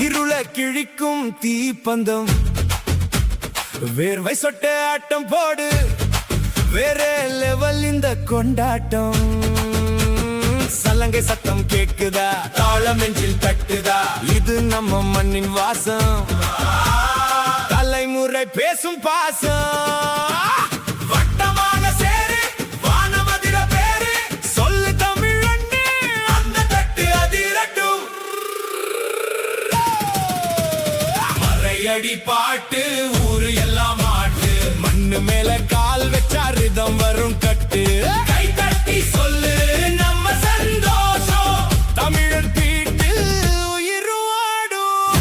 இருள கிழிக்கும் தீப்பந்தம் வேர்வை சொட்ட ஆட்டம் போடு வேற லெவல் இந்த கொண்டாட்டம் சலங்கை சத்தம் கேக்குதா தாளம் நெஞ்சில் தட்டுதா இது நம்ம மண்ணின் வாசம் தலைமுறை பேசும் பாசம் வட்டமான சேரு வானமதிர பேரு சொல்லு தமிழ் அண்ணே அந்த தட்டு அதிரட்டும் மறையடி பாட்டு ஊரு எல்லாம் ஆட்டு மண்ணு மேல கால் வச்சா ரிதம் வரும் கட்டு கை தட்டி சொல்லு நம்ம சந்தோஷம் தமிழர் பீட்டு உயிர் வாடும்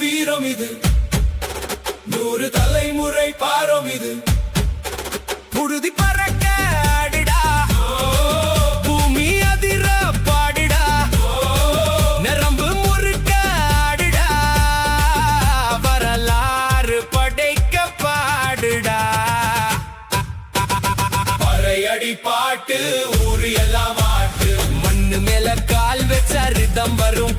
வீரம் இது 100 தலைமுறை பாரம் இது புழுதி பறக்க ஆடிடா பூமி அதிர பாடிடா நரம்பு முறுக்க ஆடிடா வரலாறு படைக்க பாடுடா பறையடி பாட்டு ஊரு எல்லாம் ஆட்டு மண்ணு மேல கால் வச்ச ரிதம் வரும்